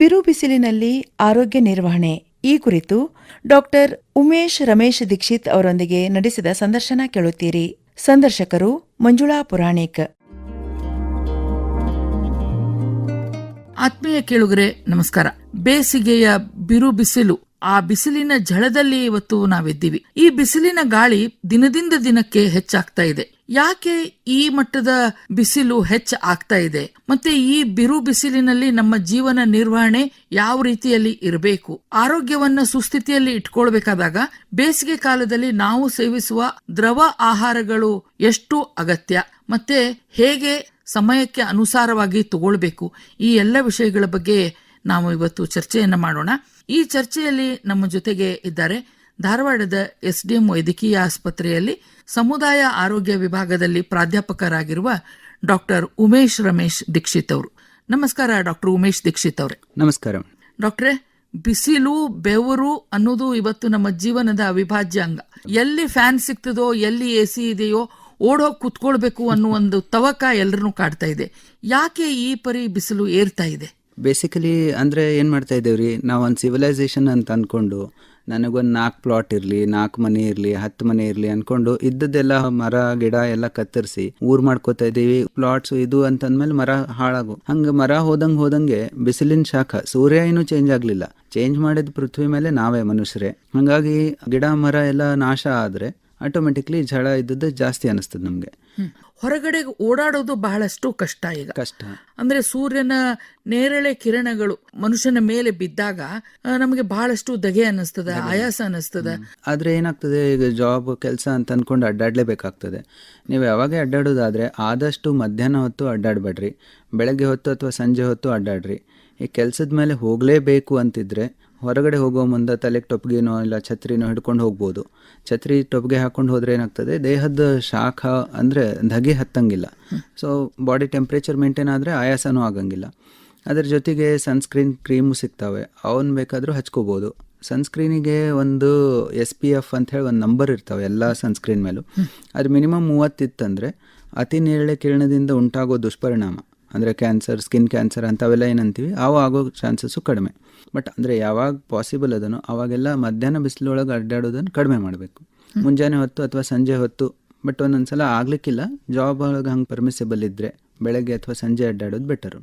ಬಿರು ಬಿಸಿಲಿನಲ್ಲಿ ಆರೋಗ್ಯ ನಿರ್ವಹಣೆ ಈ ಕುರಿತು ಡಾಕ್ಟರ್ ಉಮೇಶ್ ರಮೇಶ್ ದೀಕ್ಷಿತ್ ಅವರೊಂದಿಗೆ ನಡೆಸಿದ ಸಂದರ್ಶನ ಕೇಳುತ್ತೀರಿ. ಸಂದರ್ಶಕರು ಮಂಜುಳಾ ಪುರಾಣಿಕ್. ಆತ್ಮೀಯ ಕೇಳುಗರೆ ನಮಸ್ಕಾರ. ಬೇಸಿಗೆಯ ಬಿರು ಬಿಸಿಲು, ಆ ಬಿಸಿಲಿನ ಝಳದಲ್ಲಿ ಇವತ್ತು ನಾವಿದ್ದೀವಿ. ಈ ಬಿಸಿಲಿನ ಗಾಳಿ ದಿನದಿಂದ ದಿನಕ್ಕೆ ಹೆಚ್ಚಾಗ್ತಾ ಇದೆ. ಯಾಕೆ ಈ ಮಟ್ಟದ ಬಿಸಿಲು ಆಗ್ತಾ ಇದೆ, ಮತ್ತೆ ಈ ಬಿರು ಬಿಸಿಲಿನಲ್ಲಿ ನಮ್ಮ ಜೀವನ ನಿರ್ವಹಣೆ ಯಾವ ರೀತಿಯಲ್ಲಿ ಇರಬೇಕು, ಆರೋಗ್ಯವನ್ನ ಸುಸ್ಥಿತಿಯಲ್ಲಿ ಇಟ್ಕೊಳ್ಬೇಕಾದಾಗ ಬೇಸಿಗೆ ಕಾಲದಲ್ಲಿ ನಾವು ಸೇವಿಸುವ ದ್ರವ ಆಹಾರಗಳು ಎಷ್ಟು ಅಗತ್ಯ, ಮತ್ತೆ ಹೇಗೆ ಸಮಯಕ್ಕೆ ಅನುಸಾರವಾಗಿ ತಗೊಳ್ಬೇಕು, ಈ ಎಲ್ಲ ವಿಷಯಗಳ ಬಗ್ಗೆ ನಾವು ಇವತ್ತು ಚರ್ಚೆಯನ್ನ ಮಾಡೋಣ. ಈ ಚರ್ಚೆಯಲ್ಲಿ ನಮ್ಮ ಜೊತೆಗೆ ಇದ್ದಾರೆ ಧಾರವಾಡದ SDM ವೈದ್ಯಕೀಯ ಆಸ್ಪತ್ರೆಯಲ್ಲಿ ಸಮುದಾಯ ಆರೋಗ್ಯ ವಿಭಾಗದಲ್ಲಿ ಪ್ರಾಧ್ಯಾಪಕರಾಗಿರುವ ಡಾಕ್ಟರ್ ಉಮೇಶ್ ರಮೇಶ್ ದೀಕ್ಷಿತ್ ಅವರು. ನಮಸ್ಕಾರ ಡಾಕ್ಟರ್ ಉಮೇಶ್ ದೀಕ್ಷಿತ್ ಅವರೇ. ನಮಸ್ಕಾರ ಡಾಕ್ಟ್ರೇ, ಬಿಸಿಲು ಬೆವರು ಅನ್ನೋದು ಇವತ್ತು ನಮ್ಮ ಜೀವನದ ಅವಿಭಾಜ್ಯ ಅಂಗ. ಎಲ್ಲಿ ಫ್ಯಾನ್ ಸಿಗ್ತದೋ, ಎಲ್ಲಿ AC ಇದೆಯೋ ಓಡೋಗಿ ಕುತ್ಕೊಳ್ಬೇಕು ಅನ್ನೋ ಒಂದು ತವಕ ಎಲ್ಲರನ್ನೂ ಕಾಡ್ತಾ ಇದೆ. ಯಾಕೆ ಈ ಪರಿ ಬಿಸಿಲು ಏರ್ತಾ ಇದೆ? ಬೇಸಿಕಲಿ ಅಂದರೆ ಏನು ಮಾಡ್ತಾ ಇದ್ದೇವ್ರಿ, ನಾವೊಂದು ಸಿವಿಲೈಸೇಷನ್ ಅಂತ ಅಂದ್ಕೊಂಡು ನನಗೊಂದು 4 ಪ್ಲಾಟ್ ಇರಲಿ, 4 ಮನೆ ಇರಲಿ, 10 ಮನೆ ಇರಲಿ ಅಂದ್ಕೊಂಡು ಇದ್ದದ್ದೆಲ್ಲ ಮರ ಗಿಡ ಎಲ್ಲ ಕತ್ತರಿಸಿ ಊರು ಮಾಡ್ಕೋತಾ ಇದ್ದೀವಿ. ಪ್ಲಾಟ್ಸ್ ಇದು ಅಂತಂದ್ಮೇಲೆ ಮರ ಹಾಳಾಗು. ಹಂಗೆ ಮರ ಹೋದಂಗೆ ಬಿಸಿಲಿನ ಶಾಖ, ಸೂರ್ಯ ಏನೂ ಚೇಂಜ್ ಆಗಲಿಲ್ಲ. ಚೇಂಜ್ ಮಾಡಿದ ಪೃಥ್ವಿ ಮೇಲೆ ನಾವೇ ಮನುಷ್ಯರೇ. ಹಾಗಾಗಿ ಗಿಡ ಮರ ಎಲ್ಲ ನಾಶ ಆದರೆ ಆಟೋಮೆಟಿಕ್ಲಿ ಝಳ ಇದ್ದದ್ದು ಜಾಸ್ತಿ ಅನಿಸ್ತದೆ ನಮಗೆ. ಹೊರಗಡೆ ಓಡಾಡೋದು ಬಹಳಷ್ಟು ಕಷ್ಟ. ಈಗ ಅಂದ್ರೆ ಸೂರ್ಯನ ನೇರಳೆ ಕಿರಣಗಳು ಮನುಷ್ಯನ ಮೇಲೆ ಬಿದ್ದಾಗ ನಮಗೆ ಬಹಳಷ್ಟು ದಗೆ ಅನ್ನಿಸ್ತದ, ಆಯಾಸ ಅನ್ನಿಸ್ತದ. ಆದ್ರೆ ಏನಾಗ್ತದೆ, ಈಗ ಜಾಬ್ ಕೆಲಸ ಅಂತ ಅನ್ಕೊಂಡು ಅಡ್ಡಾಡ್ಲೇಬೇಕಾಗ್ತದೆ. ನೀವು ಯಾವಾಗ ಅಡ್ಡಾಡೋದಾದ್ರೆ ಆದಷ್ಟು ಮಧ್ಯಾಹ್ನ ಹೊತ್ತು ಅಡ್ಡಾಡ್ಬೇಡ್ರಿ, ಬೆಳಗ್ಗೆ ಹೊತ್ತು ಅಥವಾ ಸಂಜೆ ಹೊತ್ತು ಅಡ್ಡಾಡ್ರಿ. ಈ ಕೆಲಸದ ಮೇಲೆ ಹೋಗಲೇಬೇಕು ಅಂತಿದ್ರೆ ಹೊರಗಡೆ ಹೋಗೋ ಮುಂದೆ ತಲೆಗೆ ಟೊಪ್ಗೆನೋ ಇಲ್ಲ ಛತ್ರಿನೋ ಹಿಡ್ಕೊಂಡು ಹೋಗ್ಬೋದು. ಛತ್ರಿ ಟೊಪ್ಗೆ ಹಾಕೊಂಡು ಹೋದ್ರೆ ಏನಾಗ್ತದೆ, ದೇಹದ ಶಾಖ ಅಂದರೆ ಧಗೆ ಹತ್ತಂಗಿಲ್ಲ. ಸೊ ಬಾಡಿ ಟೆಂಪ್ರೇಚರ್ ಮೇಂಟೈನ್ ಆದರೆ ಆಯಾಸನೂ ಆಗಂಗಿಲ್ಲ. ಅದ್ರ ಜೊತೆಗೆ ಸನ್ಸ್ಕ್ರೀನ್ ಕ್ರೀಮು ಸಿಗ್ತವೆ, ಅವನ್ನ ಬೇಕಾದರೂ ಹಚ್ಕೋಬೋದು. ಸನ್ಸ್ಕ್ರೀನಿಗೆ ಒಂದು SPF ಅಂತ ಹೇಳಿ ಒಂದು ನಂಬರ್ ಇರ್ತವೆ ಎಲ್ಲ ಸನ್ಸ್ಕ್ರೀನ್ ಮೇಲೂ. ಅದು ಮಿನಿಮಮ್ 30 ಇತ್ತಂದರೆ ಅತಿ ನೇರಳೆ ಕಿರಣದಿಂದ ಉಂಟಾಗೋ ದುಷ್ಪರಿಣಾಮ ಅಂದರೆ ಕ್ಯಾನ್ಸರ್, ಸ್ಕಿನ್ ಕ್ಯಾನ್ಸರ್ ಅಂಥವೆಲ್ಲ ಏನಂತೀವಿ, ಅವು ಆಗೋ ಚಾನ್ಸಸ್ಸು ಕಡಿಮೆ. ಬಟ್ ಅಂದರೆ ಯಾವಾಗ ಪಾಸಿಬಲ್ ಅದನ್ನು ಅವಾಗೆಲ್ಲ ಮಧ್ಯಾಹ್ನ ಬಿಸಿಲೊಳಗೆ ಅಡ್ಡಾಡೋದನ್ನು ಕಡಿಮೆ ಮಾಡಬೇಕು. ಮುಂಜಾನೆ ಹೊತ್ತು ಅಥವಾ ಸಂಜೆ ಹೊತ್ತು, ಬಟ್ ಒಂದೊಂದ್ಸಲ ಆಗ್ಲಿಕ್ಕಿಲ್ಲ, ಜಾಬ್ ಒಳಗೆ ಹಂಗೆ ಪರ್ಮಿಸಿಬಲ್ ಇದ್ರೆ ಬೆಳಗ್ಗೆ ಅಥವಾ ಸಂಜೆ ಅಡ್ಡಾಡೋದು ಬೆಟರು.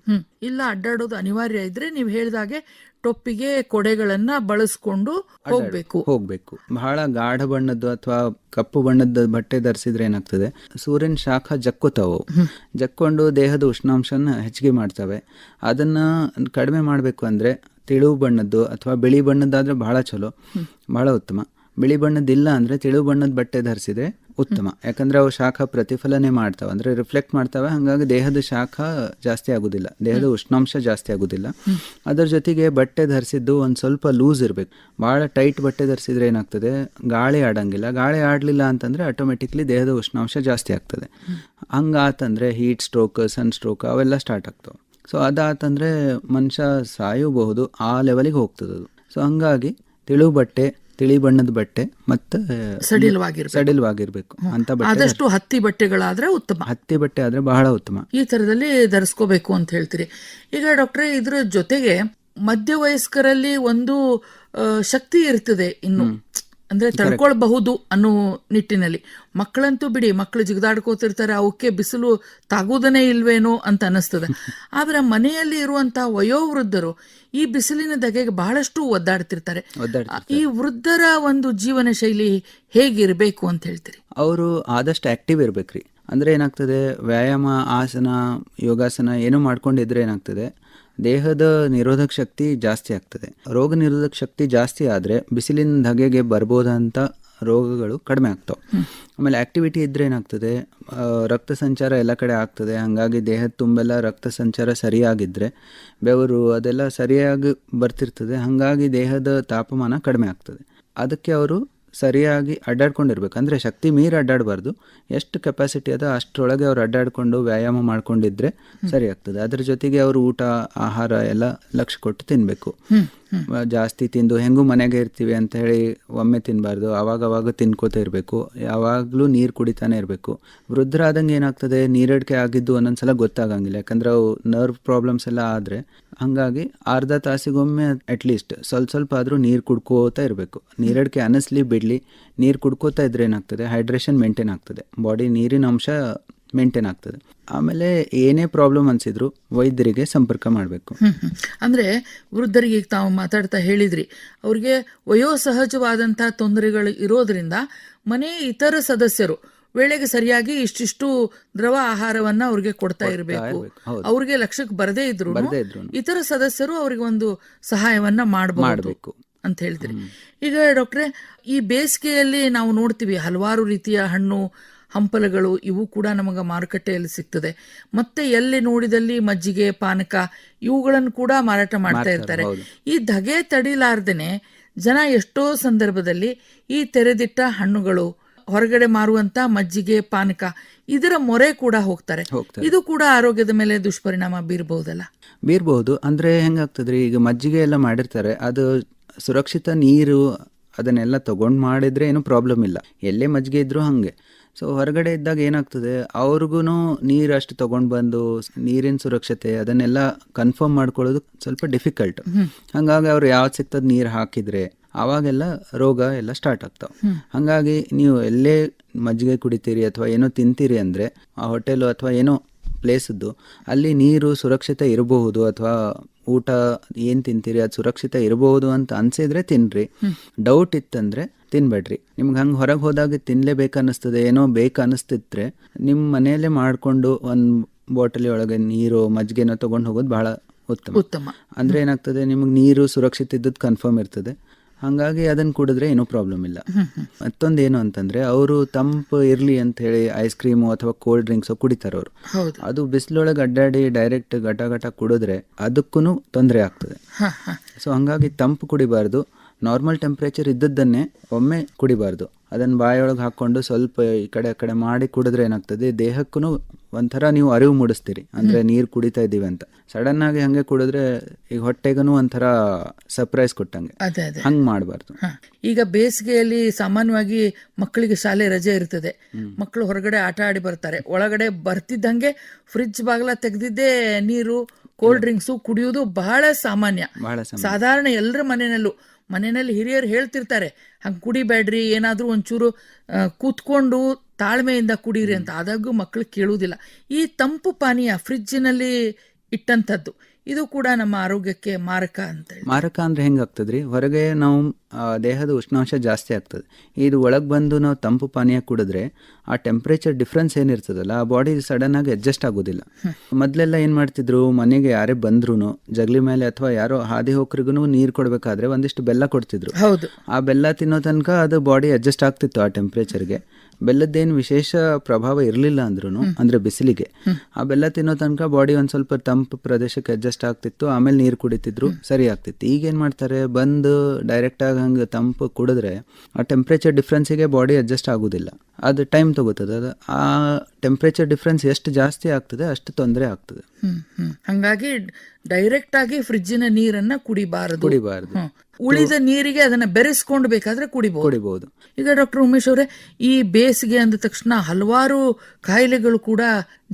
ಇಲ್ಲ ಅಡ್ಡಾಡೋದು ಅನಿವಾರ್ಯ ಇದ್ರೆ ನೀವು ಹೇಳಿದಾಗೆ ಟೊಪ್ಪಿಗೆ ಕೊಡೆಗಳನ್ನ ಬಳಸ್ಕೊಂಡು ಹೋಗ್ಬೇಕು. ಬಹಳ ಗಾಢ ಬಣ್ಣದ್ದು ಅಥವಾ ಕಪ್ಪು ಬಣ್ಣದ ಬಟ್ಟೆ ಧರಿಸಿದ್ರೆ ಏನಾಗ್ತದೆ, ಸೂರ್ಯನ ಶಾಖ ಜಕ್ಕೋತಾವು, ಜಕ್ಕೊಂಡು ದೇಹದ ಉಷ್ಣಾಂಶನ ಹೆಚ್ಚಿಗೆ ಮಾಡ್ತವೆ. ಅದನ್ನ ಕಡಿಮೆ ಮಾಡಬೇಕು ಅಂದ್ರೆ ತಿಳು ಬಣ್ಣದ್ದು ಅಥವಾ ಬಿಳಿ ಬಣ್ಣದ್ದಾದ್ರೆ ಬಹಳ ಚಲೋ, ಬಹಳ ಉತ್ತಮ. ಬಿಳಿ ಬಣ್ಣದ್ದಿಲ್ಲ ಅಂದ್ರೆ ತಿಳು ಬಣ್ಣದ ಬಟ್ಟೆ ಧರಿಸಿದ್ರೆ ಉತ್ತಮ. ಯಾಕಂದ್ರೆ ಅವು ಶಾಖ ಪ್ರತಿಫಲನೆ ಮಾಡ್ತಾವೆ, ಅಂದ್ರೆ ರಿಫ್ಲೆಕ್ಟ್ ಮಾಡ್ತವೆ. ಹಾಗಾಗಿ ದೇಹದ ಶಾಖ ಜಾಸ್ತಿ ಆಗುದಿಲ್ಲ, ದೇಹದ ಉಷ್ಣಾಂಶ ಜಾಸ್ತಿ ಆಗುದಿಲ್ಲ. ಅದರ ಜೊತೆಗೆ ಬಟ್ಟೆ ಧರಿಸಿದ್ದು ಒಂದು ಸ್ವಲ್ಪ ಲೂಸ್ ಇರಬೇಕು. ಭಾಳ ಟೈಟ್ ಬಟ್ಟೆ ಧರಿಸಿದ್ರೆ ಏನಾಗ್ತದೆ, ಗಾಳಿ ಆಡಂಗಿಲ್ಲ. ಗಾಳಿ ಆಡಲಿಲ್ಲ ಅಂತಂದ್ರೆ ಆಟೋಮೆಟಿಕ್ಲಿ ದೇಹದ ಉಷ್ಣಾಂಶ ಜಾಸ್ತಿ ಆಗ್ತದೆ. ಹಂಗಾತಂದ್ರೆ ಹೀಟ್ ಸ್ಟ್ರೋಕ್, ಸನ್ ಸ್ಟ್ರೋಕ್ ಅವೆಲ್ಲ ಸ್ಟಾರ್ಟ್ ಆಗ್ತವೆ. ಸೊ ಅದಾತಂದ್ರೆ ಮನುಷ್ಯ ಸಾಯಬಹುದು, ಆ ಲೆವೆಲಿಗೆ ಹೋಗ್ತದೆ ಅದು. ಸೊ ಹಂಗಾಗಿ ತಿಳು ಬಟ್ಟೆ, ತಿಳಿ ಬಣ್ಣದ ಬಟ್ಟೆ ಮತ್ತೆ ಸಡಿಲವಾಗಿರ್ಬೇಕು ಅಂತ ಬಟ್ಟೆ. ಆದಷ್ಟು ಹತ್ತಿ ಬಟ್ಟೆಗಳಾದ್ರೆ ಉತ್ತಮ. ಹತ್ತಿ ಬಟ್ಟೆ ಆದ್ರೆ ಬಹಳ ಉತ್ತಮ. ಈ ತರದಲ್ಲಿ ಧರಿಸ್ಕೋಬೇಕು ಅಂತ ಹೇಳ್ತೀರಿ. ಈಗ ಡಾಕ್ಟ್ರೆ, ಇದ್ರ ಜೊತೆಗೆ ಮಧ್ಯವಯಸ್ಕರಲ್ಲಿ ಒಂದು ಶಕ್ತಿ ಇರ್ತದೆ ಇನ್ನು, ಅಂದ್ರೆ ತಡ್ಕೊಳ್ಬಹುದು ಅನ್ನೋ ನಿಟ್ಟಿನಲ್ಲಿ. ಮಕ್ಕಳಂತೂ ಬಿಡಿ, ಮಕ್ಕಳು ಜಿಗದಾಡ್ಕೋತಿರ್ತಾರೆ, ಅವಕ್ಕೆ ಬಿಸಿಲು ತಾಗೋದನೇ ಇಲ್ವೇನೋ ಅಂತ ಅನಿಸ್ತದೆ. ಆದ್ರೆ ಮನೆಯಲ್ಲಿ ಇರುವಂತಹ ವಯೋವೃದ್ಧರು ಈ ಬಿಸಿಲಿನ ಧಗೆಗೆ ಬಹಳಷ್ಟು ಒದ್ದಾಡ್ತಿರ್ತಾರೆ. ಈ ವೃದ್ಧರ ಒಂದು ಜೀವನ ಶೈಲಿ ಹೇಗಿರ್ಬೇಕು ಅಂತ ಹೇಳ್ತೀರಿ? ಅವರು ಆದಷ್ಟು ಆಕ್ಟಿವ್ ಇರ್ಬೇಕ್ರಿ. ಅಂದ್ರೆ ಏನಾಗ್ತದೆ, ವ್ಯಾಯಾಮ, ಆಸನ, ಯೋಗಾಸನ ಏನೋ ಮಾಡ್ಕೊಂಡಿದ್ರೆ ಏನಾಗ್ತದೆ, ದೇಹದ ನಿರೋಧಕ ಶಕ್ತಿ ಜಾಸ್ತಿ ಆಗ್ತದೆ. ರೋಗ ನಿರೋಧಕ ಶಕ್ತಿ ಜಾಸ್ತಿ ಆದರೆ ಬಿಸಿಲಿನ ಧಗೆಗೆ ಬರ್ಬೋದಂಥ ರೋಗಗಳು ಕಡಿಮೆ ಆಗ್ತಾವೆ. ಆಮೇಲೆ ಆಕ್ಟಿವಿಟಿ ಇದ್ರೆ ಏನಾಗ್ತದೆ, ರಕ್ತ ಸಂಚಾರ ಎಲ್ಲ ಕಡೆ ಆಗ್ತದೆ. ಹಾಗಾಗಿ ದೇಹದ ತುಂಬೆಲ್ಲ ರಕ್ತ ಸಂಚಾರ ಸರಿಯಾಗಿದ್ದರೆ ಬೆವರು ಅದೆಲ್ಲ ಸರಿಯಾಗಿ ಬರ್ತಿರ್ತದೆ. ಹಾಗಾಗಿ ದೇಹದ ತಾಪಮಾನ ಕಡಿಮೆ ಆಗ್ತದೆ. ಅದಕ್ಕೆ ಅವರು ಸರಿಯಾಗಿ ಅಡ್ಡಾಡ್ಕೊಂಡಿರ್ಬೇಕು. ಅಂದರೆ ಶಕ್ತಿ ಮೀರಿ ಅಡ್ಡಾಡಬಾರ್ದು, ಎಷ್ಟು ಕೆಪಾಸಿಟಿ ಅದ ಅಷ್ಟರೊಳಗೆ ಅವ್ರು ಅಡ್ಡಾಡ್ಕೊಂಡು ವ್ಯಾಯಾಮ ಮಾಡ್ಕೊಂಡಿದ್ರೆ ಸರಿ ಆಗ್ತದೆ. ಅದ್ರ ಜೊತೆಗೆ ಅವರು ಊಟ, ಆಹಾರ ಎಲ್ಲ ಲಕ್ಷ್ಯ ಕೊಟ್ಟು ತಿನ್ನಬೇಕು. ಜಾಸ್ತಿ ತಿಂದು ಹೆಂಗೂ ಮನೆಗೆ ಇರ್ತೀವಿ ಅಂತ ಹೇಳಿ ಒಮ್ಮೆ ತಿನ್ನಬಾರ್ದು, ಅವಾಗವಾಗ ತಿನ್ಕೋತಾ ಇರಬೇಕು. ಯಾವಾಗಲೂ ನೀರು ಕುಡಿತಾನೆ ಇರಬೇಕು. ವೃದ್ಧರಾದಂಗೆ ಏನಾಗ್ತದೆ, ನೀರಡಿಕೆ ಆಗಿದ್ದು ಒಂದೊಂದ್ಸಲ ಗೊತ್ತಾಗಂಗಿಲ್ಲ. ಯಾಕಂದ್ರೆ ಅವು ನರ್ವ್ ಪ್ರಾಬ್ಲಮ್ಸ್ ಎಲ್ಲ ಆದರೆ ಹಾಗಾಗಿ ಅರ್ಧ ತಾಸಿಗೊಮ್ಮೆ ಅಟ್ಲೀಸ್ಟ್ ಸ್ವಲ್ಪ ಆದರೂ ನೀರು ಕುಡ್ಕೋತಾ ಇರಬೇಕು. ನೀರಡಿಕೆ ಅನಿಸ್ಲಿ ಬಿಡಲಿ, ನೀರು ಕುಡ್ಕೋತಾ ಇದ್ರೆ ಏನಾಗ್ತದೆ, ಹೈಡ್ರೇಷನ್ ಮೇಂಟೈನ್ ಆಗ್ತದೆ, ಬಾಡಿ ನೀರಿನ ಅಂಶ ಮೇಂಟೈನ್ ಆಗ್ತದೆ. ಆಮೇಲೆ ಏನೇ ಪ್ರಾಬ್ಲಮ್ ಅನಿಸಿದ್ರು ವೈದ್ಯರಿಗೆ ಸಂಪರ್ಕ ಮಾಡಬೇಕು. ಅಂದ್ರೆ ವೃದ್ಧರಿಗೆ ಈಗ ತಾವು ಮಾತಾಡ್ತಾ ಹೇಳಿದ್ರಿ, ಅವ್ರಿಗೆ ವಯೋಸಹಜವಾದಂತಹ ತೊಂದರೆಗಳು ಇರೋದ್ರಿಂದ ಮನೆ ಇತರ ಸದಸ್ಯರು ವೇಳೆಗೆ ಸರಿಯಾಗಿ ಇಷ್ಟಿಷ್ಟು ದ್ರವ ಆಹಾರವನ್ನ ಅವ್ರಿಗೆ ಕೊಡ್ತಾ ಇರಬೇಕು. ಅವ್ರಿಗೆ ಲಕ್ಷ್ಯಕ್ಕೆ ಬರದೇ ಇದ್ರು ಇತರ ಸದಸ್ಯರು ಅವ್ರಿಗೆ ಒಂದು ಸಹಾಯವನ್ನ ಮಾಡಬೇಕು ಅಂತ ಹೇಳ್ತೀರಿ. ಈಗ ಡಾಕ್ಟ್ರೆ, ಈ ಬೇಸಿಗೆಯಲ್ಲಿ ನಾವು ನೋಡ್ತೀವಿ ಹಲವಾರು ರೀತಿಯ ಹಣ್ಣು ಹಂಪಲುಗಳು ಇವು ಕೂಡ ನಮಗೆ ಮಾರುಕಟ್ಟೆಯಲ್ಲಿ ಸಿಗ್ತದೆ. ಮತ್ತೆ ಎಲ್ಲಿ ನೋಡಿದಲ್ಲಿ ಮಜ್ಜಿಗೆ, ಪಾನಕ ಇವುಗಳನ್ನು ಕೂಡ ಮಾರಾಟ ಮಾಡ್ತಾ ಇರ್ತಾರೆ. ಈ ಧಗೆ ತಡಿಲಾರ್ದೇನೆ ಜನ ಎಷ್ಟೋ ಸಂದರ್ಭದಲ್ಲಿ ಈ ತೆರೆದಿಟ್ಟ ಹಣ್ಣುಗಳು, ಹೊರಗಡೆ ಮಾರುವಂತ ಮಜ್ಜಿಗೆ, ಪಾನಕ ಇದರ ಮೊರೆ ಕೂಡ ಹೋಗ್ತಾರೆ. ಇದು ಕೂಡ ಆರೋಗ್ಯದ ಮೇಲೆ ದುಷ್ಪರಿಣಾಮ ಬೀರಬಹುದು. ಅಂದ್ರೆ ಹೆಂಗಾಗ್ತದ್ರಿ, ಈಗ ಮಜ್ಜಿಗೆ ಎಲ್ಲ ಮಾಡಿರ್ತಾರೆ, ಅದು ಸುರಕ್ಷಿತ ನೀರು ಅದನ್ನೆಲ್ಲ ತಗೊಂಡ್ ಮಾಡಿದ್ರೆ ಏನು ಪ್ರಾಬ್ಲಮ್ ಇಲ್ಲ, ಎಲ್ಲೇ ಮಜ್ಜಿಗೆ ಇದ್ರು ಹಂಗೆ. ಸೊ ಹೊರಗಡೆ ಇದ್ದಾಗ ಏನಾಗ್ತದೆ, ಅವ್ರಿಗೂ ನೀರು ಅಷ್ಟು ತಗೊಂಡು ಬಂದು ನೀರಿನ ಸುರಕ್ಷತೆ ಅದನ್ನೆಲ್ಲ ಕನ್ಫರ್ಮ್ ಮಾಡ್ಕೊಳ್ಳೋದು ಸ್ವಲ್ಪ ಡಿಫಿಕಲ್ಟ್. ಹಂಗಾಗಿ ಅವ್ರು ಯಾವ್ದು ಸಿಗ್ತದ ನೀರು ಹಾಕಿದ್ರೆ ಆವಾಗೆಲ್ಲ ರೋಗ ಎಲ್ಲ ಸ್ಟಾರ್ಟ್ ಆಗ್ತಾವೆ. ಹಾಗಾಗಿ ನೀವು ಎಲ್ಲೇ ಮಜ್ಜಿಗೆ ಕುಡಿತೀರಿ ಅಥವಾ ಏನೋ ತಿಂತೀರಿ ಅಂದರೆ ಆ ಹೋಟೆಲು ಅಥವಾ ಏನೋ ಪ್ಲೇಸದ್ದು ಅಲ್ಲಿ ನೀರು ಸುರಕ್ಷಿತ ಇರಬಹುದು, ಅಥವಾ ಊಟ ಏನು ತಿಂತೀರಿ ಅದು ಸುರಕ್ಷಿತ ಇರಬಹುದು ಅಂತ ಅನ್ಸಿದ್ರೆ ತಿನ್ರಿ. ಡೌಟ್ ಇತ್ತಂದ್ರೆ ತಿನ್ಬೇಡ್ರಿ. ನಿಮ್ಗೆ ಹಂಗೆ ಹೊರಗೆ ಹೋದಾಗ ತಿನ್ಲೇಬೇಕನ್ನಿಸ್ತದೆ, ಏನೋ ಬೇಕನ್ನಿಸ್ತಿದ್ರೆ ನಿಮ್ಮ ಮನೆಯಲ್ಲೇ ಮಾಡಿಕೊಂಡು ಒಂದು ಬಾಟಲಿ ಒಳಗೆ ನೀರು ಮಜ್ಜಿಗೆನೋ ತೊಗೊಂಡು ಹೋಗೋದು ಬಹಳ ಉತ್ತಮ. ಅಂದರೆ ಏನಾಗ್ತದೆ, ನಿಮಗೆ ನೀರು ಸುರಕ್ಷಿತ ಇದ್ದದ್ದು ಕನ್ಫರ್ಮ್ ಇರ್ತದೆ. ಹಾಗಾಗಿ ಅದನ್ನು ಕುಡಿದ್ರೆ ಏನೂ ಪ್ರಾಬ್ಲಮ್ ಇಲ್ಲ. ಮತ್ತೊಂದು ಏನು ಅಂತಂದರೆ, ಅವರು ತಂಪು ಇರಲಿ ಅಂತ ಹೇಳಿ ಐಸ್ ಕ್ರೀಮು ಅಥವಾ ಕೋಲ್ಡ್ ಡ್ರಿಂಕ್ಸು ಕುಡಿತಾರೆ ಅವರು. ಅದು ಬಿಸಿಲೊಳಗೆ ಅಡ್ಡಾಡಿ ಡೈರೆಕ್ಟ್ ಘಟ ಕುಡಿದ್ರೆ ಅದಕ್ಕೂ ತೊಂದರೆ ಆಗ್ತದೆ. ಸೊ ಹಾಗಾಗಿ ತಂಪು ಕುಡಿಬಾರ್ದು. ನಾರ್ಮಲ್ ಟೆಂಪ್ರೇಚರ್ ಇದ್ದದ್ದನ್ನೇ ಒಮ್ಮೆ ಕುಡಿಬಾರ್ದು. ಅದನ್ನು ಬಾಯೊಳಗೆ ಹಾಕ್ಕೊಂಡು ಸ್ವಲ್ಪ ಈ ಕಡೆ ಆ ಕಡೆ ಮಾಡಿ ಕುಡಿದ್ರೆ ಏನಾಗ್ತದೆ, ದೇಹಕ್ಕೂ ಒಂಥರ ನೀವು ಅರಿವು ಮೂಡಿಸ್ತೀರಿ, ಅಂದರೆ ನೀರು ಕುಡಿತಾ ಇದ್ದೀವಿ ಅಂತ. ಸಡನ್ ಆಗಿ ಹಂಗೆ ಕುಡಿದ್ರೆ ಈಗ ಹೊಟ್ಟೆಗೂ ಒಂಥರ ಸರ್ಪ್ರೈಸ್ ಕೊಟ್ಟಂಗೆ, ಹಂಗೆ ಮಾಡಬಾರ್ದು. ಈಗ ಬೇಸಿಗೆಯಲ್ಲಿ ಸಾಮಾನ್ಯವಾಗಿ ಮಕ್ಕಳಿಗೆ ಶಾಲೆ ರಜೆ ಇರ್ತದೆ, ಮಕ್ಕಳು ಹೊರಗಡೆ ಆಟ ಆಡಿ ಬರ್ತಾರೆ. ಒಳಗಡೆ ಬರ್ತಿದ್ದಂಗೆ ಫ್ರಿಡ್ಜ್ ಬಾಗಿಲ ತೆಗೆದಿದ್ದೇ ನೀರು, ಕೋಲ್ಡ್ ಡ್ರಿಂಕ್ಸು ಕುಡಿಯೋದು ಬಹಳ ಸಾಮಾನ್ಯ. ಸಾಧಾರಣ ಎಲ್ಲರ ಮನೆಯಲ್ಲಿ ಹಿರಿಯರು ಹೇಳ್ತಿರ್ತಾರೆ, ಹಂಗೆ ಕುಡಿಬೇಡ್ರಿ, ಏನಾದರೂ ಒಂಚೂರು ಕೂತ್ಕೊಂಡು ತಾಳ್ಮೆಯಿಂದ ಕುಡೀರಿ ಅಂತ. ಆದಾಗೂ ಮಕ್ಕಳು ಕೇಳುವುದಿಲ್ಲ. ಈ ತಂಪು ಪಾನೀಯ ಫ್ರಿಜ್ಜಿನಲ್ಲಿ ಇಟ್ಟಂಥದ್ದು ಇದು ಕೂಡ ನಮ್ಮ ಆರೋಗ್ಯಕ್ಕೆ ಮಾರಕ ಅಂದ್ರೆ ಹೆಂಗಾಗ್ತದ್ರಿ, ಹೊರಗೆ ನಾವು ದೇಹದ ಉಷ್ಣಾಂಶ ಜಾಸ್ತಿ ಆಗ್ತದೆ. ಇದು ಒಳಗೆ ಬಂದು ನಾವು ತಂಪು ಪಾನೀಯ ಕುಡಿದ್ರೆ ಆ ಟೆಂಪ್ರೇಚರ್ ಡಿಫ್ರೆನ್ಸ್ ಏನಿರ್ತದಲ್ಲ, ಆ ಬಾಡಿ ಸಡನ್ ಆಗಿ ಅಡ್ಜಸ್ಟ್ ಆಗೋದಿಲ್ಲ. ಮೊದಲೆಲ್ಲ ಏನು ಮಾಡ್ತಿದ್ರು, ಮನೆಗೆ ಯಾರೇ ಬಂದ್ರೂ ಜಗಲಿ ಮೇಲೆ ಅಥವಾ ಯಾರೋ ಹಾದಿ ಹೋಗ್ರಿಗೂ ನೀರು ಕೊಡಬೇಕಾದ್ರೆ ಒಂದಿಷ್ಟು ಬೆಲ್ಲ ಕೊಡ್ತಿದ್ರು. ಆ ಬೆಲ್ಲ ತಿನ್ನೋ ತನಕ ಅದು ಬಾಡಿ ಅಡ್ಜಸ್ಟ್ ಆಗ್ತಿತ್ತು ಆ ಟೆಂಪ್ರೇಚರ್ಗೆ. ಬೆಲ್ಲದ್ದೇನು ವಿಶೇಷ ಪ್ರಭಾವ ಇರಲಿಲ್ಲ ಅಂದ್ರೂ, ಅಂದರೆ ಬಿಸಿಲಿಗೆ ಆ ಬೆಲ್ಲ ತಿನ್ನೋ ತನಕ ಬಾಡಿ ಒಂದು ಸ್ವಲ್ಪ ತಂಪು ಪ್ರದೇಶಕ್ಕೆ ಅಡ್ಜಸ್ಟ್ ಆಗ್ತಿತ್ತು. ಆಮೇಲೆ ನೀರು ಕುಡಿತಿದ್ರು, ಸರಿ ಆಗ್ತಿತ್ತು. ಈಗೇನು ಮಾಡ್ತಾರೆ, ಬಂದು ಡೈರೆಕ್ಟಾಗಿ ಹಂಗೆ ತಂಪು ಕುಡಿದ್ರೆ ಆ ಟೆಂಪ್ರೇಚರ್ ಡಿಫ್ರೆನ್ಸಿಗೆ ಬಾಡಿ ಅಡ್ಜಸ್ಟ್ ಆಗೋದಿಲ್ಲ, ಅದು ಟೈಮ್ ತಗೋತದೆ. ಅದು ಆ ಟೆಂಪ್ರೇಚರ್ ಡಿಫ್ರೆನ್ಸ್ ಎಷ್ಟು ಜಾಸ್ತಿ ಆಗ್ತದೆ ಅಷ್ಟು ತೊಂದರೆ ಆಗ್ತದೆ. ಹಾಗಾಗಿ ಡೈರೆಕ್ಟ್ ಆಗಿ ಫ್ರಿಜ್ಜಿನ ನೀರನ್ನ ಕುಡಿಬಾರದು. ಉಳಿದ ನೀರಿಗೆ ಅದನ್ನ ಬೆರೆಸ್ಕೊಂಡು ಬೇಕಾದ್ರೆ ಕುಡಿಬಹುದು. ಈಗ ಡಾಕ್ಟರ್ ಉಮೇಶ್ ಅವರೇ, ಈ ಬೇಸಿಗೆ ಅಂದ ತಕ್ಷಣ ಹಲವಾರು ಕಾಯಿಲೆಗಳು ಕೂಡ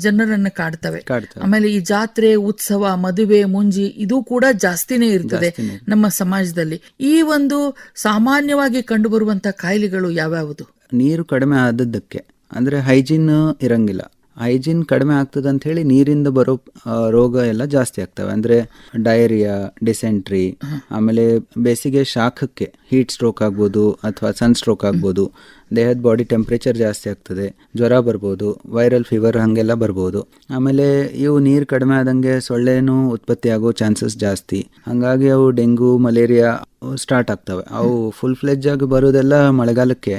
ಜನರನ್ನ ಕಾಡ್ತವೆ. ಆಮೇಲೆ ಈ ಜಾತ್ರೆ, ಉತ್ಸವ, ಮದುವೆ, ಮುಂಜಿ ಇದು ಕೂಡ ಜಾಸ್ತಿನೇ ಇರ್ತದೆ ನಮ್ಮ ಸಮಾಜದಲ್ಲಿ. ಈ ಒಂದು ಸಾಮಾನ್ಯವಾಗಿ ಕಂಡು ಬರುವಂತಹ ಕಾಯಿಲೆಗಳು ಯಾವ್ಯಾವುದು? ನೀರು ಕಡಿಮೆ ಆದದ್ದಕ್ಕೆ, ಅಂದ್ರೆ ಹೈಜೀನ್ ಇರಂಗಿಲ್ಲ. ಹೈಜೀನ್ ಕಡಿಮೆ ಆಗ್ತದೆ ಅಂತ ಹೇಳಿ ನೀರಿಂದ ಬರೋ ರೋಗ ಎಲ್ಲ ಜಾಸ್ತಿ ಆಗ್ತವೆ. ಅಂದರೆ ಡಯರಿಯಾ, ಡಿಸೆಂಟ್ರಿ, ಆಮೇಲೆ ಬೇಸಿಗೆ ಶಾಖಕ್ಕೆ ಹೀಟ್ ಸ್ಟ್ರೋಕ್ ಆಗ್ಬೋದು ಅಥವಾ ಸನ್ ಸ್ಟ್ರೋಕ್ ಆಗ್ಬೋದು. ದೇಹದ ಬಾಡಿ ಟೆಂಪ್ರೇಚರ್ ಜಾಸ್ತಿ ಆಗ್ತದೆ, ಜ್ವರ ಬರ್ಬೋದು, ವೈರಲ್ ಫೀವರ್ ಹಾಗೆಲ್ಲ ಬರ್ಬೋದು. ಆಮೇಲೆ ಇವು ನೀರು ಕಡಿಮೆ ಆದಂಗೆ ಸೊಳ್ಳೆನೂ ಉತ್ಪತ್ತಿ ಆಗೋ ಚಾನ್ಸಸ್ ಜಾಸ್ತಿ. ಹಾಗಾಗಿ ಅವು ಡೆಂಗು, ಮಲೇರಿಯಾ ಸ್ಟಾರ್ಟ್ ಆಗ್ತವೆ. ಅವು ಫುಲ್ ಫ್ಲೆಜ್ ಆಗಿ ಬರೋದೆಲ್ಲ ಮಳೆಗಾಲಕ್ಕೆ,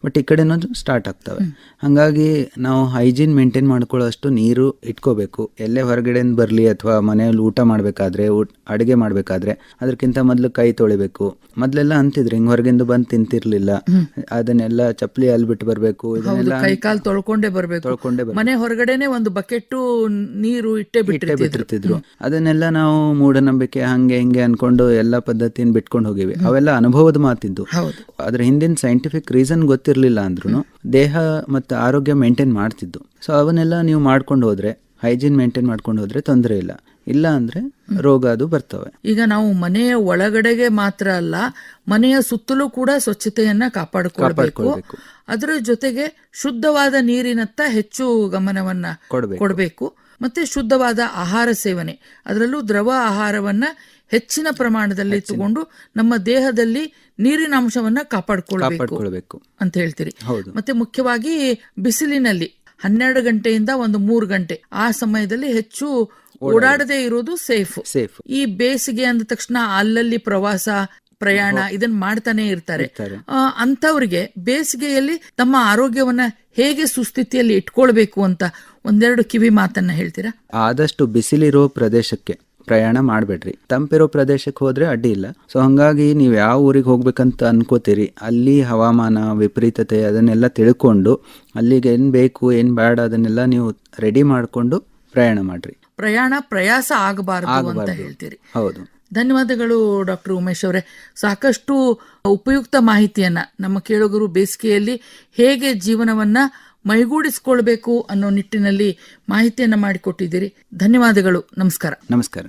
ಬಟ್ ಈ ಕಡೆನೂ ಸ್ಟಾರ್ಟ್ ಆಗ್ತವೆ. ಹಾಗಾಗಿ ನಾವು ಹೈಜೀನ್ ಮೇಂಟೈನ್ ಮಾಡ್ಕೊಳ್ಳೋ ಅಷ್ಟು ನೀರು ಇಟ್ಕೋಬೇಕು. ಎಲ್ಲೇ ಹೊರಗಡೆಯಿಂದ ಬರಲಿ ಅಥವಾ ಮನೆಯಲ್ಲಿ ಊಟ ಮಾಡಬೇಕಾದ್ರೆ, ಅಡುಗೆ ಮಾಡಬೇಕಾದ್ರೆ ಅದಕ್ಕಿಂತ ಮೊದಲು ಕೈ ತೊಳಿಬೇಕು. ಮೊದಲೆಲ್ಲ ಅಂತಿದ್ರು ಹಿಂಗೆ ಹೊರಗಿಂದ ಬಂದು ತಿಂತಿರ್ಲಿಲ್ಲ, ಅದನ್ನೆಲ್ಲ ಚಪ್ಪಲಿ ಅಲ್ಲಿ ಬಿಟ್ಟು ಬರಬೇಕು, ಕೈ ಕಾಲು ತೊಳ್ಕೊಂಡೇ ಬರಬೇಕು, ಮನೆ ಹೊರಗಡೆನೆ ಒಂದು ಬಕೆಟ್ ನೀರು ಇಟ್ಟೇ ಬಿಟ್ಟಿರ್ತಿದ್ರು. ಅದನ್ನೆಲ್ಲ ನಾವು ಮೂಢನಂಬಿಕೆ ಹಂಗೆ ಹಿಂಗೆ ಅನ್ಕೊಂಡು ಎಲ್ಲ ಪದ್ಧತಿನ ಬಿಟ್ಕೊಂಡು ಹೋಗಿವಿ. ಅವೆಲ್ಲ ಅನುಭವದ ಮಾತಿದ್ದು. ಅದ್ರ ಹಿಂದಿನ ಸೈಂಟಿಫಿಕ್ ರೀಸನ್ ಗೊತ್ತಿರ್ಲಿಲ್ಲ ಅಂದ್ರೂ ದೇಹ ಮತ್ತು ಆರೋಗ್ಯ ಮೇಂಟೈನ್ ಮಾಡ್ತಿದ್ದು. ಸೊ ಅವನ್ನೆಲ್ಲ ನೀವು ಮಾಡ್ಕೊಂಡು ಹೋದ್ರೆ ಹೈಜೀನ್ ಮೇಂಟೈನ್ ಮಾಡ್ಕೊಂಡು ಹೋದ್ರೆ ತೊಂದರೆ ಇಲ್ಲ. ಇಲ್ಲ ಅಂದ್ರೆ ರೋಗ ಅದು ಬರ್ತವೆ. ಈಗ ನಾವು ಮನೆಯ ಒಳಗಡೆಗೆ ಮಾತ್ರ ಅಲ್ಲ, ಮನೆಯ ಸುತ್ತಲೂ ಕೂಡ ಸ್ವಚ್ಛತೆಯನ್ನ ಕಾಪಾಡಿಕೊಳ್ಬೇಕು. ಅದರ ಜೊತೆಗೆ ಶುದ್ಧವಾದ ನೀರಿನತ್ತ ಹೆಚ್ಚು ಗಮನವನ್ನ ಕೊಡಬೇಕು. ಮತ್ತೆ ಶುದ್ಧವಾದ ಆಹಾರ ಸೇವನೆ, ಅದರಲ್ಲೂ ದ್ರವ ಆಹಾರವನ್ನ ಹೆಚ್ಚಿನ ಪ್ರಮಾಣದಲ್ಲಿ ತಗೊಂಡು ನಮ್ಮ ದೇಹದಲ್ಲಿ ನೀರಿನ ಅಂಶವನ್ನ ಕಾಪಾಡಿಕೊಳ್ಬೇಕು ಅಂತ ಹೇಳ್ತೀರಿ. ಮತ್ತೆ ಮುಖ್ಯವಾಗಿ ಬಿಸಿಲಿನಲ್ಲಿ 12 ಗಂಟೆಯಿಂದ 3 ಗಂಟೆ ಆ ಸಮಯದಲ್ಲಿ ಹೆಚ್ಚು ಓಡಾಡದೇ ಇರೋದು ಸೇಫ್. ಈ ಬೇಸಿಗೆ ಅಂದ ತಕ್ಷಣ ಅಲ್ಲಲ್ಲಿ ಪ್ರಯಾಣ ಇದನ್ನ ಮಾಡ್ತಾನೆ ಇರ್ತಾರೆ. ಅಂತವ್ರಿಗೆ ಬೇಸಿಗೆಯಲ್ಲಿ ತಮ್ಮ ಆರೋಗ್ಯವನ್ನ ಹೇಗೆ ಸುಸ್ಥಿತಿಯಲ್ಲಿ ಇಟ್ಕೊಳ್ಬೇಕು ಅಂತ ಒಂದೆರಡು ಕಿವಿ ಮಾತನ್ನ ಹೇಳ್ತೀರಾ? ಆದಷ್ಟು ಬಿಸಿಲಿರೋ ಪ್ರದೇಶಕ್ಕೆ ಪ್ರಯಾಣ ಮಾಡಬೇಡ್ರಿ. ತಂಪಿರೋ ಪ್ರದೇಶಕ್ಕೆ ಹೋದ್ರೆ ಅಡ್ಡಿ ಇಲ್ಲ. ಸೊ ಹಂಗಾಗಿ ನೀವು ಯಾವ ಊರಿಗೆ ಹೋಗ್ಬೇಕಂತ ಅನ್ಕೋತೀರಿ, ಅಲ್ಲಿ ಹವಾಮಾನ ವಿಪರೀತತೆ ಅದನ್ನೆಲ್ಲ ತಿಳ್ಕೊಂಡು ಅಲ್ಲಿಗೆ ಏನ್ ಬೇಕು ಏನ್ ಬೇಡ ಅದನ್ನೆಲ್ಲ ನೀವು ರೆಡಿ ಮಾಡ್ಕೊಂಡು ಪ್ರಯಾಣ ಮಾಡ್ರಿ. ಪ್ರಯಾಸ ಆಗಬಾರದು ಅಂತ ಹೇಳ್ತೀರಿ. ಹೌದು. ಧನ್ಯವಾದಗಳು ಡಾಕ್ಟರ್ ಉಮೇಶ್ ಅವರೇ. ಸಾಕಷ್ಟು ಉಪಯುಕ್ತ ಮಾಹಿತಿಯನ್ನ ನಮ್ಮ ಕೇಳುಗರು ಬೇಸಿಗೆಯಲ್ಲಿ ಹೇಗೆ ಜೀವನವನ್ನ ಮೈಗೂಡಿಸಿಕೊಳ್ಬೇಕು ಅನ್ನೋ ನಿಟ್ಟಿನಲ್ಲಿ ಮಾಹಿತಿಯನ್ನ ಮಾಡಿಕೊಟ್ಟಿದ್ದೀರಿ. ಧನ್ಯವಾದಗಳು. ನಮಸ್ಕಾರ. ನಮಸ್ಕಾರ.